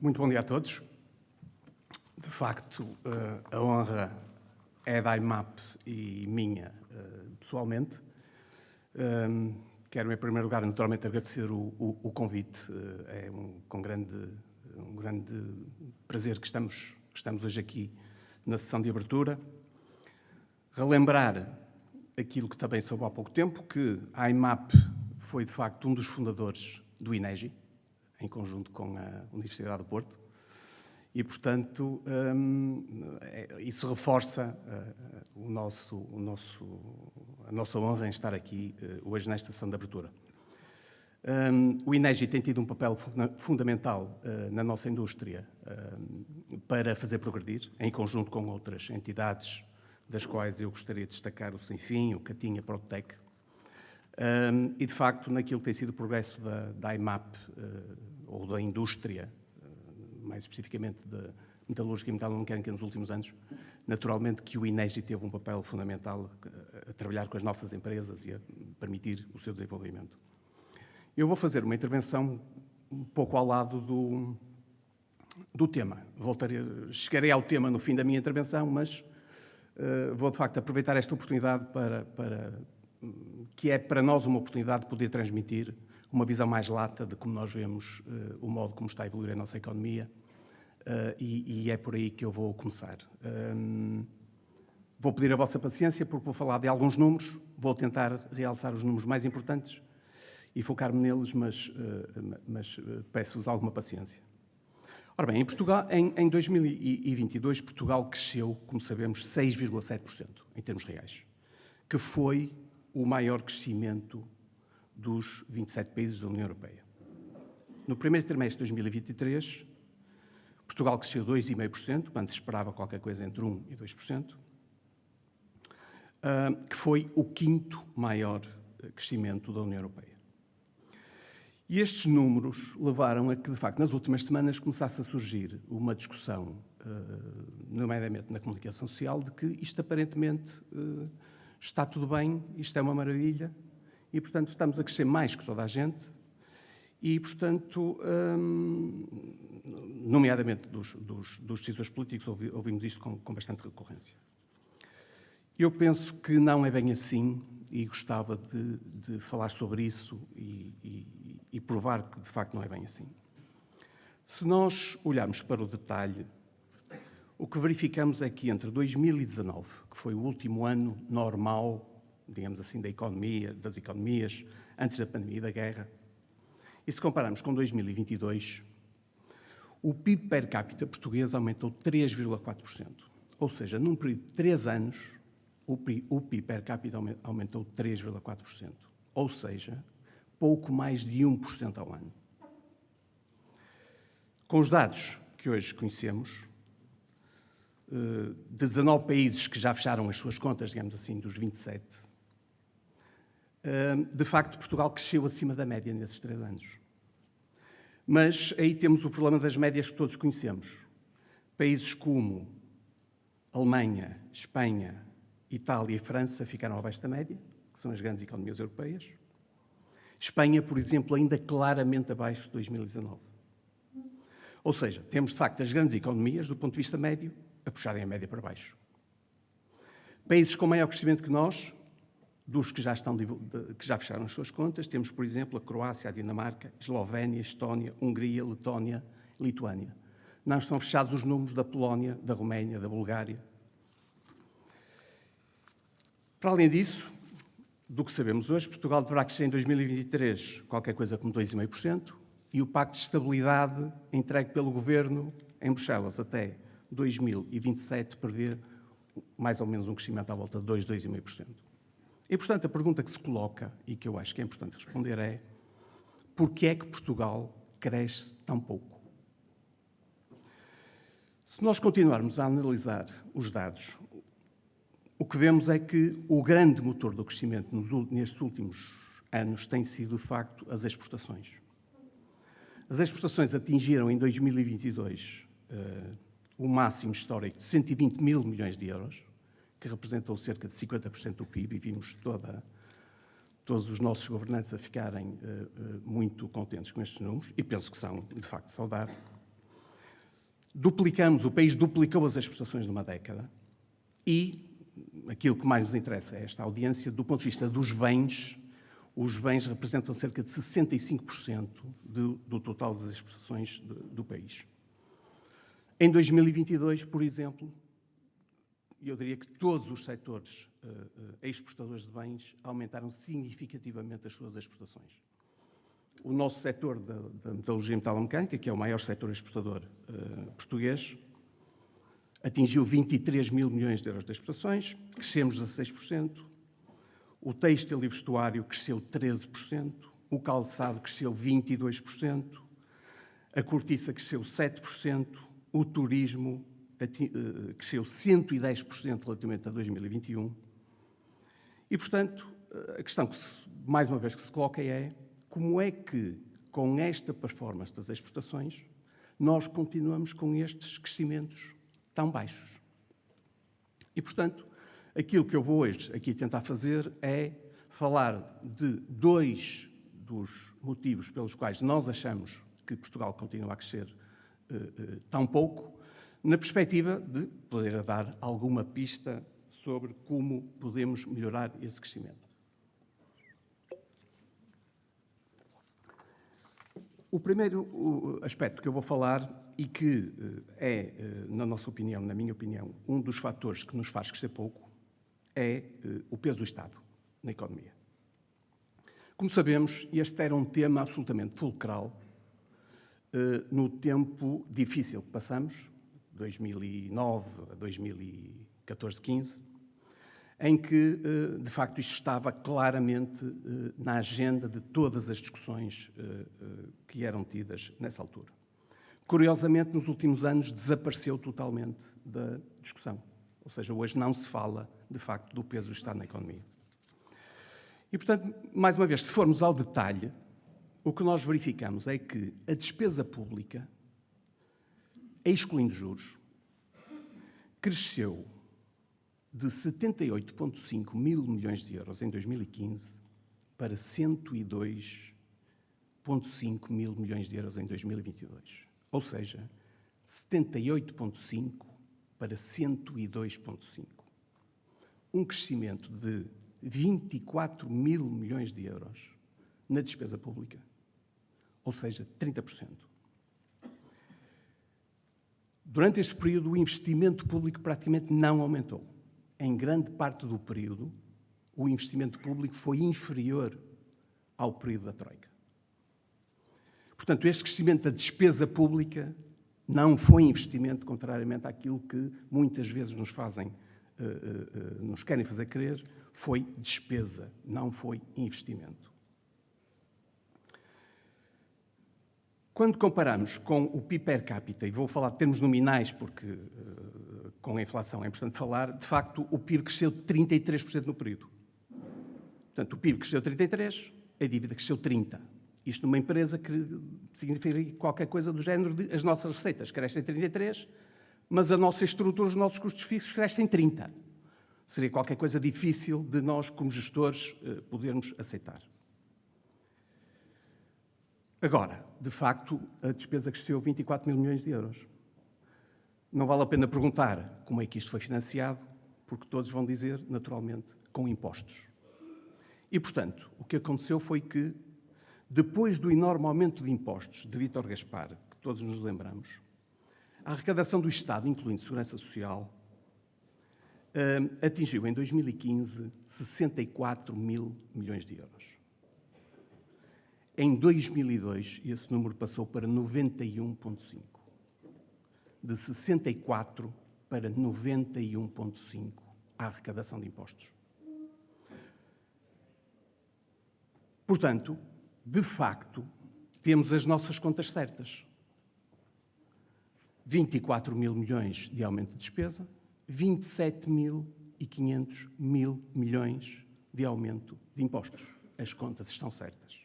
Muito bom dia a todos. De facto, a honra é da IMAP e minha, pessoalmente. Quero, em primeiro lugar, naturalmente, agradecer o convite. Com um grande prazer que estamos hoje aqui na sessão de abertura. Relembrar aquilo que também soube há pouco tempo, que a IMAP foi, de facto, um dos fundadores do INEGI, em conjunto com a Universidade do Porto, e, portanto, isso reforça a nossa honra em estar aqui hoje nesta sessão de abertura. O INEGI tem tido um papel fundamental na nossa indústria para fazer progredir, em conjunto com outras entidades, das quais eu gostaria de destacar o Sem-Fim, o Catinha, a Protec, e, de facto, naquilo que tem sido o progresso da IMAP, ou da indústria, mais especificamente da metalúrgica e metalomecânica nos últimos anos, naturalmente que o INEGI teve um papel fundamental a trabalhar com as nossas empresas e a permitir o seu desenvolvimento. Eu vou fazer uma intervenção um pouco ao lado do tema. Chegarei ao tema no fim da minha intervenção, mas vou, de facto, aproveitar esta oportunidade que é para nós uma oportunidade de poder transmitir uma visão mais lata de como nós vemos o modo como está a evoluir a nossa economia, e é por aí que eu vou começar. Vou pedir a vossa paciência porque vou falar de alguns números, vou tentar realçar os números mais importantes e focar-me neles, mas peço-vos alguma paciência. Ora bem, em Portugal, em 2022, Portugal cresceu, como sabemos, 6,7% em termos reais, que foi o maior crescimento dos 27 países da União Europeia. No primeiro trimestre de 2023, Portugal cresceu 2,5%, quando se esperava qualquer coisa entre 1% e 2%, que foi o quinto maior crescimento da União Europeia. E estes números levaram a que, de facto, nas últimas semanas começasse a surgir uma discussão, nomeadamente na comunicação social, de que isto aparentemente está tudo bem, isto é uma maravilha, e, portanto, estamos a crescer mais que toda a gente, e, portanto, nomeadamente dos decisores políticos, ouvimos isto com bastante recorrência. Eu penso que não é bem assim, e gostava de falar sobre isso e provar que, de facto, não é bem assim. Se nós olharmos para o detalhe, o que verificamos é que entre 2019, que foi o último ano normal, digamos assim, das economias, antes da pandemia e da guerra, e se compararmos com 2022, o PIB per capita português aumentou 3,4%. Ou seja, num período de 3 anos, o PIB per capita aumentou 3,4%. Ou seja, pouco mais de 1% ao ano. Com os dados que hoje conhecemos, de 19 países que já fecharam as suas contas, digamos assim, dos 27, de facto, Portugal cresceu acima da média nesses 3 anos. Mas aí temos o problema das médias que todos conhecemos. Países como Alemanha, Espanha, Itália e França ficaram abaixo da média, que são as grandes economias europeias. Espanha, por exemplo, ainda claramente abaixo de 2019. Ou seja, temos, de facto, as grandes economias, do ponto de vista médio, a puxarem a média para baixo. Países com maior crescimento que nós, dos que já fecharam as suas contas, temos, por exemplo, a Croácia, a Dinamarca, a Eslovénia, a Estónia, a Hungria, a Letónia, a Lituânia. Não estão fechados os números da Polónia, da Roménia, da Bulgária. Para além disso, do que sabemos hoje, Portugal deverá crescer em 2023 qualquer coisa como 2,5%, e o Pacto de Estabilidade entregue pelo Governo em Bruxelas até 2027 prevê mais ou menos um crescimento à volta de 2,5%. E, portanto, a pergunta que se coloca, e que eu acho que é importante responder, é: porquê é que Portugal cresce tão pouco? Se nós continuarmos a analisar os dados, o que vemos é que o grande motor do crescimento nestes últimos anos tem sido, de facto, as exportações. As exportações atingiram em 2022 o máximo histórico de 120 mil milhões de euros, que representou cerca de 50% do PIB, e vimos todos os nossos governantes a ficarem muito contentes com estes números, e penso que são, de facto, saudáveis. O país duplicou as exportações numa década e aquilo que mais nos interessa é esta audiência, do ponto de vista dos bens, os bens representam cerca de 65% do total das exportações do país. Em 2022, por exemplo, eu diria que todos os setores exportadores de bens aumentaram significativamente as suas exportações. O nosso setor da metalurgia e metalomecânica, que é o maior setor exportador português, atingiu 23 mil milhões de euros de exportações, crescemos 16%, o têxtil e vestuário cresceu 13%, o calçado cresceu 22%, a cortiça cresceu 7%, o turismo cresceu 110% relativamente a 2021. E, portanto, a questão que, mais uma vez, que se coloca é como é que, com esta performance das exportações, nós continuamos com estes crescimentos tão baixos. E, portanto, aquilo que eu vou hoje aqui tentar fazer é falar de dois dos motivos pelos quais nós achamos que Portugal continua a crescer tão pouco, na perspectiva de poder dar alguma pista sobre como podemos melhorar esse crescimento. O primeiro aspecto que eu vou falar e que é, na nossa opinião, na minha opinião, um dos fatores que nos faz crescer pouco é o peso do Estado na economia. Como sabemos, este era um tema absolutamente fulcral no tempo difícil que passamos, 2009 a 2014, 15, em que, de facto, isto estava claramente na agenda de todas as discussões que eram tidas nessa altura. Curiosamente, nos últimos anos, desapareceu totalmente da discussão. Ou seja, hoje não se fala, de facto, do peso do Estado na economia. E, portanto, mais uma vez, se formos ao detalhe, o que nós verificamos é que a despesa pública, excluindo juros, cresceu de 78,5 mil milhões de euros em 2015 para 102,5 mil milhões de euros em 2022. Ou seja, 78,5 para 102,5. Um crescimento de 24 mil milhões de euros na despesa pública, ou seja, 30%. Durante este período, o investimento público praticamente não aumentou. Em grande parte do período, o investimento público foi inferior ao período da Troika. Portanto, este crescimento da despesa pública não foi investimento, contrariamente àquilo que muitas vezes nos querem fazer crer, foi despesa, não foi investimento. Quando comparamos com o PIB per capita, e vou falar de termos nominais porque com a inflação é importante falar, de facto o PIB cresceu 33% no período. Portanto, o PIB cresceu 33%, a dívida cresceu 30%. Isto numa empresa que significa qualquer coisa do género de as nossas receitas crescem 33%, mas a nossa estrutura, os nossos custos fixos crescem 30%. Seria qualquer coisa difícil de nós, como gestores, podermos aceitar. Agora, de facto, a despesa cresceu 24 mil milhões de euros. Não vale a pena perguntar como é que isto foi financiado, porque todos vão dizer, naturalmente, com impostos. E, portanto, o que aconteceu foi que, depois do enorme aumento de impostos de Vítor Gaspar, que todos nos lembramos, a arrecadação do Estado, incluindo Segurança Social, atingiu em 2015 64 mil milhões de euros. Em 2002, esse número passou para 91,5. De 64 para 91,5 a arrecadação de impostos. Portanto, de facto, temos as nossas contas certas. 24 mil milhões de aumento de despesa, 27.500 mil milhões de aumento de impostos. As contas estão certas.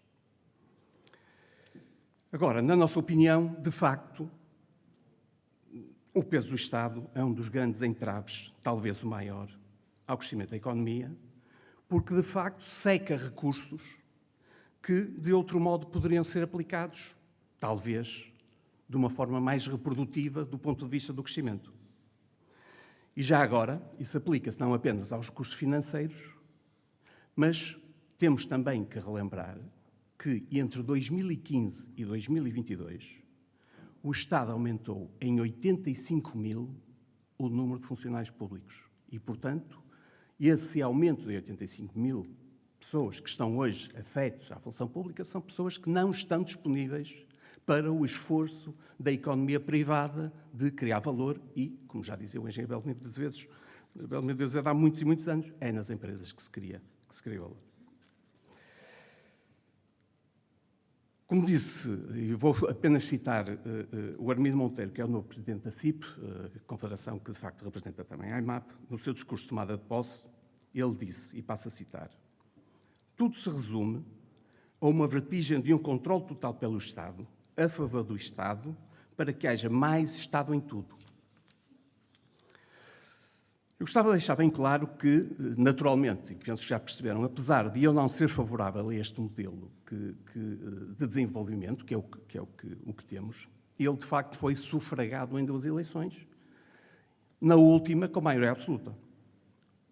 Agora, na nossa opinião, de facto, o peso do Estado é um dos grandes entraves, talvez o maior, ao crescimento da economia, porque, de facto, seca recursos que, de outro modo, poderiam ser aplicados, talvez, de uma forma mais reprodutiva do ponto de vista do crescimento. E já agora, isso aplica-se não apenas aos recursos financeiros, mas temos também que relembrar que entre 2015 e 2022 o Estado aumentou em 85 mil o número de funcionários públicos e, portanto, esse aumento de 85 mil pessoas que estão hoje afetos à função pública são pessoas que não estão disponíveis para o esforço da economia privada de criar valor e, como já dizia o engenheiro Belmiro de Azevedo há muitos e muitos anos, é nas empresas que se cria valor. Como disse, e vou apenas citar o Armindo Monteiro, que é o novo presidente da CIP, confederação que de facto representa também a IMAP, no seu discurso de tomada de posse, ele disse, e passo a citar: tudo se resume a uma vertigem de um controle total pelo Estado, a favor do Estado, para que haja mais Estado em tudo. Eu gostava de deixar bem claro que, naturalmente, e penso que já perceberam, apesar de eu não ser favorável a este modelo de desenvolvimento, que é o que temos, ele, de facto, foi sufragado em 2 eleições, na última com maioria absoluta.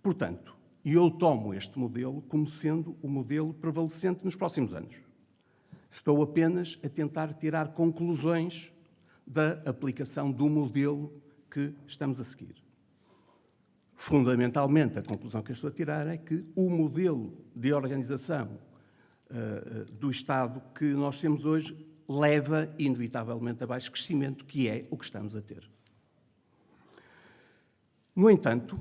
Portanto, eu tomo este modelo como sendo o modelo prevalecente nos próximos anos. Estou apenas a tentar tirar conclusões da aplicação do modelo que estamos a seguir. Fundamentalmente, a conclusão que eu estou a tirar é que o modelo de organização do Estado que nós temos hoje leva, inevitavelmente, a baixo crescimento, que é o que estamos a ter. No entanto,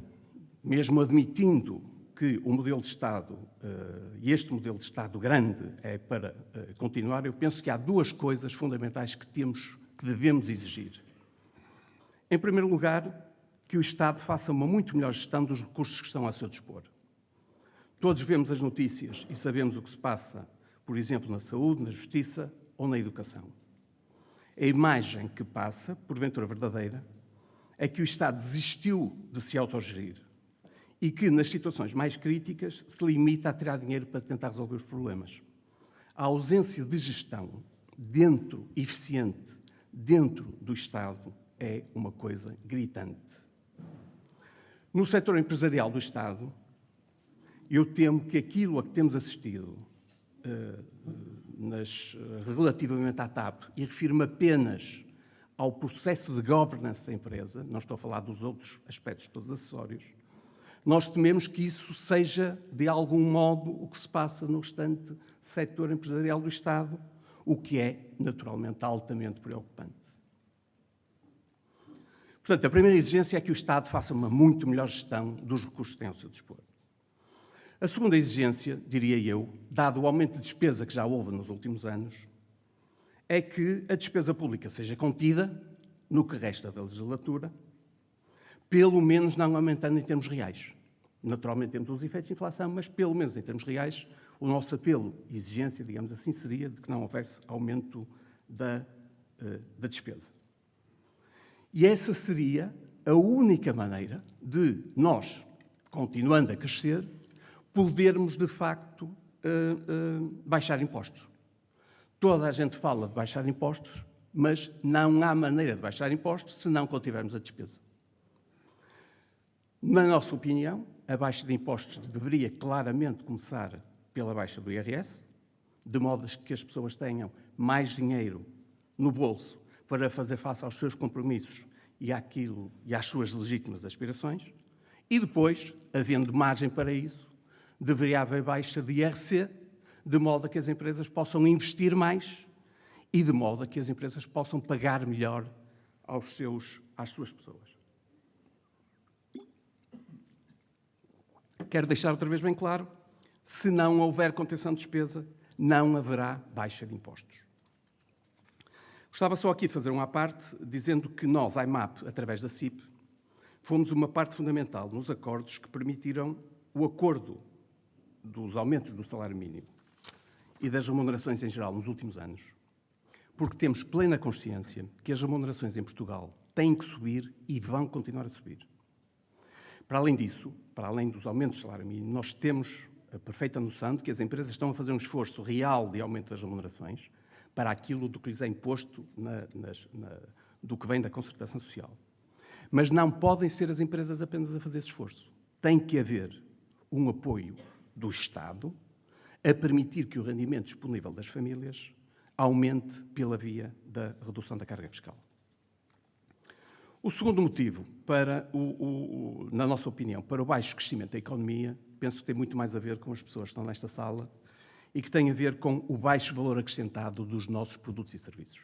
mesmo admitindo que o modelo de Estado, e este modelo de Estado grande, é para continuar, eu penso que há 2 coisas fundamentais que devemos exigir. Em primeiro lugar, que o Estado faça uma muito melhor gestão dos recursos que estão a seu dispor. Todos vemos as notícias e sabemos o que se passa, por exemplo, na saúde, na justiça ou na educação. A imagem que passa, porventura verdadeira, é que o Estado desistiu de se autogerir e que, nas situações mais críticas, se limita a tirar dinheiro para tentar resolver os problemas. A ausência de gestão eficiente, dentro do Estado, é uma coisa gritante. No setor empresarial do Estado, eu temo que aquilo a que temos assistido relativamente à TAP, e refiro-me apenas ao processo de governance da empresa, não estou a falar dos outros aspectos todos acessórios, nós tememos que isso seja, de algum modo, o que se passa no restante setor empresarial do Estado, o que é, naturalmente, altamente preocupante. Portanto, a primeira exigência é que o Estado faça uma muito melhor gestão dos recursos que tem ao seu dispor. A segunda exigência, diria eu, dado o aumento de despesa que já houve nos últimos anos, é que a despesa pública seja contida no que resta da legislatura, pelo menos não aumentando em termos reais. Naturalmente temos os efeitos de inflação, mas pelo menos em termos reais, o nosso apelo e exigência, digamos assim, seria de que não houvesse aumento da despesa. E essa seria a única maneira de nós, continuando a crescer, podermos, de facto, baixar impostos. Toda a gente fala de baixar impostos, mas não há maneira de baixar impostos se não contivermos a despesa. Na nossa opinião, a baixa de impostos deveria claramente começar pela baixa do IRS, de modo que as pessoas tenham mais dinheiro no bolso para fazer face aos seus compromissos e às suas legítimas aspirações, e depois, havendo margem para isso, deveria haver baixa de IRC, de modo a que as empresas possam investir mais e de modo a que as empresas possam pagar melhor às suas pessoas. Quero deixar outra vez bem claro, se não houver contenção de despesa, não haverá baixa de impostos. Gostava só aqui de fazer uma parte, dizendo que nós, a IMAP, através da CIP, fomos uma parte fundamental nos acordos que permitiram o acordo dos aumentos do salário mínimo e das remunerações em geral nos últimos anos, porque temos plena consciência que as remunerações em Portugal têm que subir e vão continuar a subir. Para além disso, para além dos aumentos do salário mínimo, nós temos a perfeita noção de que as empresas estão a fazer um esforço real de aumento das remunerações, para aquilo do que lhes é imposto do que vem da concertação social. Mas não podem ser as empresas apenas a fazer esse esforço. Tem que haver um apoio do Estado a permitir que o rendimento disponível das famílias aumente pela via da redução da carga fiscal. O segundo motivo, na nossa opinião, para o baixo crescimento da economia, penso que tem muito mais a ver com as pessoas que estão nesta sala e que tem a ver com o baixo valor acrescentado dos nossos produtos e serviços.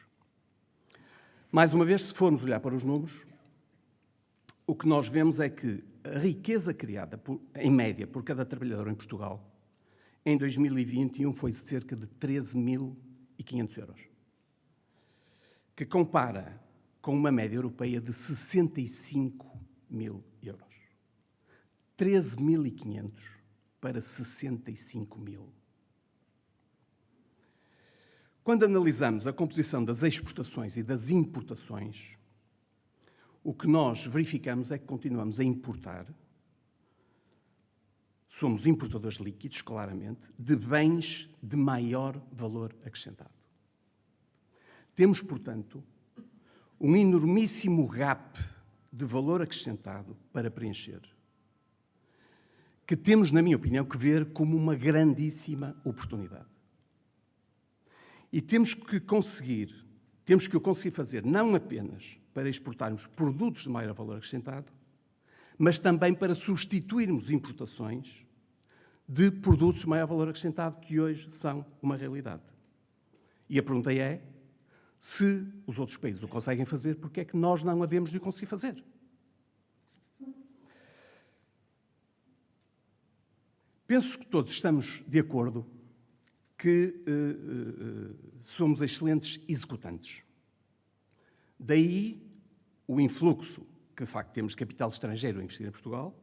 Mais uma vez, se formos olhar para os números, o que nós vemos é que a riqueza criada, em média, por cada trabalhador em Portugal, em 2021 foi cerca de 13.500 euros, que compara com uma média europeia de 65.000 euros. 13.500 para 65.000. Quando analisamos a composição das exportações e das importações, o que nós verificamos é que continuamos a importar, somos importadores líquidos, claramente, de bens de maior valor acrescentado. Temos, portanto, um enormíssimo gap de valor acrescentado para preencher, que temos, na minha opinião, que ver como uma grandíssima oportunidade. E temos que o conseguir fazer não apenas para exportarmos produtos de maior valor acrescentado, mas também para substituirmos importações de produtos de maior valor acrescentado que hoje são uma realidade. E a pergunta é, se os outros países o conseguem fazer, porque é que nós não havemos de o conseguir fazer? Penso que todos estamos de acordo que somos excelentes executantes. Daí o influxo que, de facto, temos de capital estrangeiro a investir em Portugal,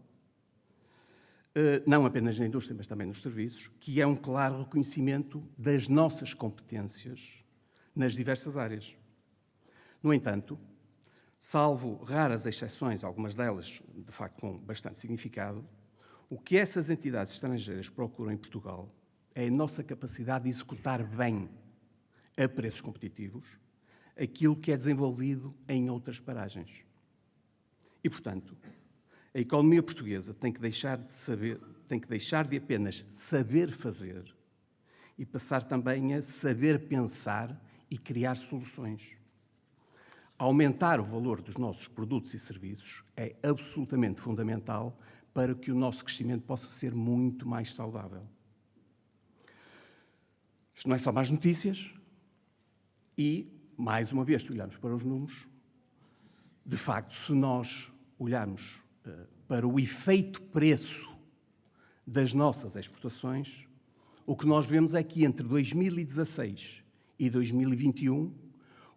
não apenas na indústria, mas também nos serviços, que é um claro reconhecimento das nossas competências nas diversas áreas. No entanto, salvo raras exceções, algumas delas, de facto, com bastante significado, o que essas entidades estrangeiras procuram em Portugal é a nossa capacidade de executar bem, a preços competitivos, aquilo que é desenvolvido em outras paragens. E, portanto, a economia portuguesa tem que deixar de apenas saber fazer e passar também a saber pensar e criar soluções. Aumentar o valor dos nossos produtos e serviços é absolutamente fundamental para que o nosso crescimento possa ser muito mais saudável. Isto não é só más notícias e, mais uma vez, se olharmos para os números, de facto, se nós olharmos para o efeito preço das nossas exportações, o que nós vemos é que entre 2016 e 2021,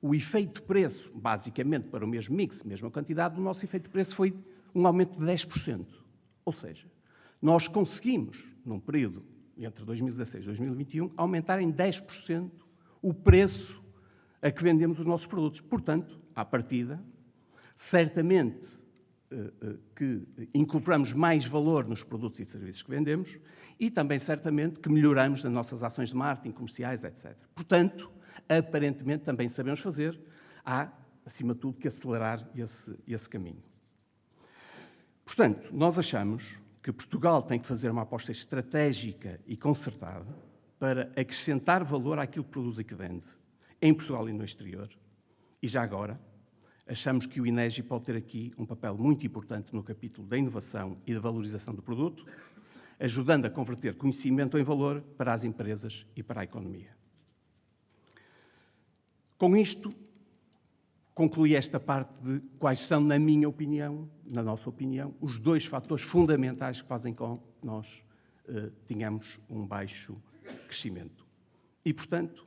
o efeito preço, basicamente para o mesmo mix, mesma quantidade, o nosso efeito preço foi um aumento de 10%. Ou seja, nós conseguimos, num período entre 2016 e 2021, aumentar em 10% o preço a que vendemos os nossos produtos. Portanto, à partida, certamente que incorporamos mais valor nos produtos e serviços que vendemos e também, certamente, que melhoramos as nossas ações de marketing, comerciais, etc. Portanto, aparentemente, também sabemos fazer, há, acima de tudo, que acelerar esse caminho. Portanto, nós achamos que Portugal tem que fazer uma aposta estratégica e concertada para acrescentar valor àquilo que produz e que vende, em Portugal e no exterior. E já agora, achamos que o INEGI pode ter aqui um papel muito importante no capítulo da inovação e da valorização do produto, ajudando a converter conhecimento em valor para as empresas e para a economia. Com isto, concluí esta parte de quais são, na minha opinião, na nossa opinião, os dois fatores fundamentais que fazem com que nós tenhamos um baixo crescimento. E, portanto,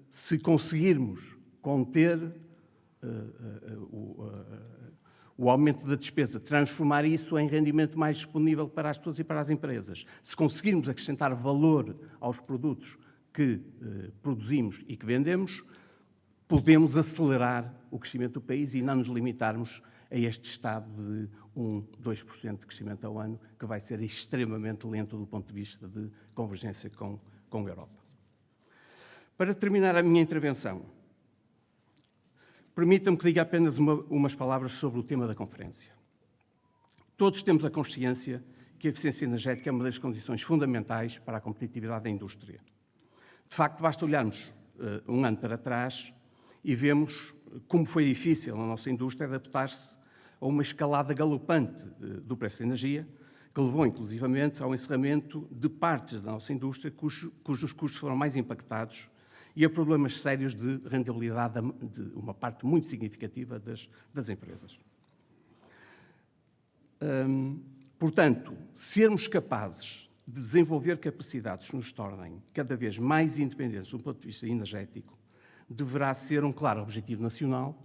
se conseguirmos conter o aumento da despesa, transformar isso em rendimento mais disponível para as pessoas e para as empresas, se conseguirmos acrescentar valor aos produtos que produzimos e que vendemos, podemos acelerar o crescimento do país e não nos limitarmos a este estado de 2% de crescimento ao ano, que vai ser extremamente lento do ponto de vista de convergência com a Europa. Para terminar a minha intervenção, permitam-me que diga apenas umas palavras sobre o tema da conferência. Todos temos a consciência que a eficiência energética é uma das condições fundamentais para a competitividade da indústria. De facto, basta olharmos um ano para trás e vemos como foi difícil a nossa indústria adaptar-se a uma escalada galopante do preço da energia, que levou inclusivamente ao encerramento de partes da nossa indústria cujos custos foram mais impactados e a problemas sérios de rentabilidade de uma parte muito significativa das empresas. Portanto, sermos capazes de desenvolver capacidades que nos tornem cada vez mais independentes do ponto de vista energético deverá ser um claro objetivo nacional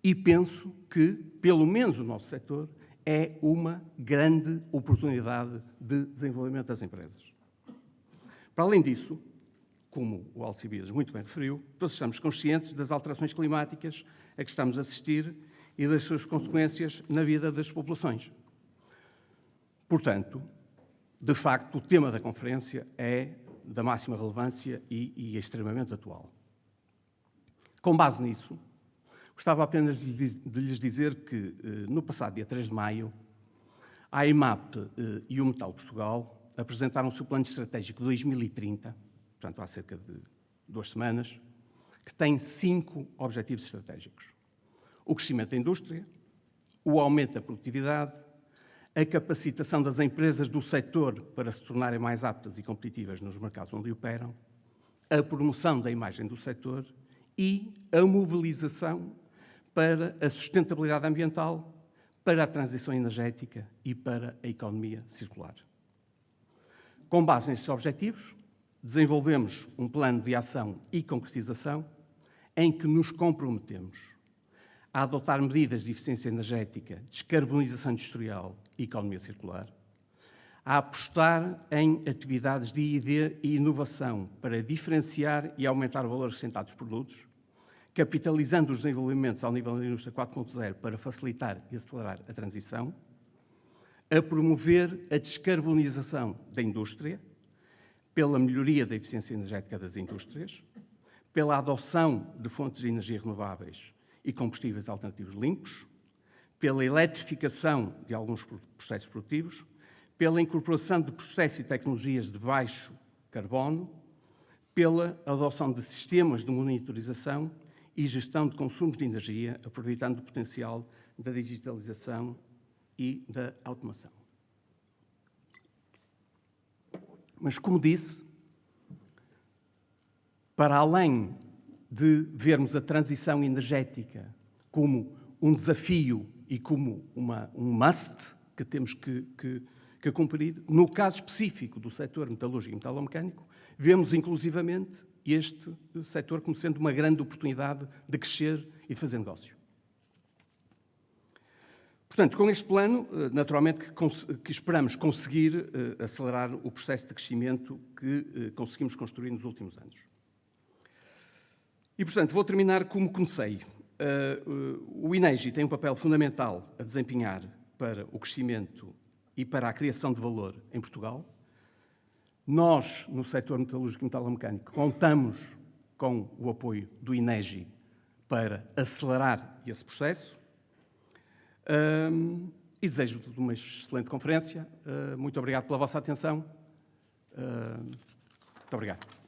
e penso que, pelo menos o nosso setor, é uma grande oportunidade de desenvolvimento das empresas. Para além disso, como o Alcibiades muito bem referiu, todos estamos conscientes das alterações climáticas a que estamos a assistir e das suas consequências na vida das populações. Portanto, de facto, o tema da conferência é da máxima relevância e é extremamente atual. Com base nisso, gostava apenas de lhes dizer que, no passado dia 3 de maio, a EMAP e o Metal Portugal apresentaram o seu Plano Estratégico 2030, portanto, há cerca de 2 semanas, que tem 5 objetivos estratégicos. O crescimento da indústria, o aumento da produtividade, a capacitação das empresas do setor para se tornarem mais aptas e competitivas nos mercados onde operam, a promoção da imagem do setor e a mobilização para a sustentabilidade ambiental, para a transição energética e para a economia circular. Com base nestes objetivos, desenvolvemos um plano de ação e concretização em que nos comprometemos a adotar medidas de eficiência energética, descarbonização industrial e economia circular, a apostar em atividades de I+D e inovação para diferenciar e aumentar o valor acrescentado dos produtos, capitalizando os desenvolvimentos ao nível da indústria 4.0 para facilitar e acelerar a transição, a promover a descarbonização da indústria, pela melhoria da eficiência energética das indústrias, pela adoção de fontes de energia renováveis e combustíveis alternativos limpos, pela eletrificação de alguns processos produtivos, pela incorporação de processos e tecnologias de baixo carbono, pela adoção de sistemas de monitorização e gestão de consumos de energia, aproveitando o potencial da digitalização e da automação. Mas, como disse, para além de vermos a transição energética como um desafio e como um must que temos que cumprir, no caso específico do setor metalúrgico e metalomecânico, vemos inclusivamente este setor como sendo uma grande oportunidade de crescer e de fazer negócio. Portanto, com este plano, naturalmente que esperamos conseguir acelerar o processo de crescimento que conseguimos construir nos últimos anos. E, portanto, vou terminar como comecei. O INEGI tem um papel fundamental a desempenhar para o crescimento e para a criação de valor em Portugal. Nós, no setor metalúrgico e metalomecânico, contamos com o apoio do INEGI para acelerar esse processo. E desejo-vos uma excelente conferência. Muito obrigado pela vossa atenção. Muito obrigado.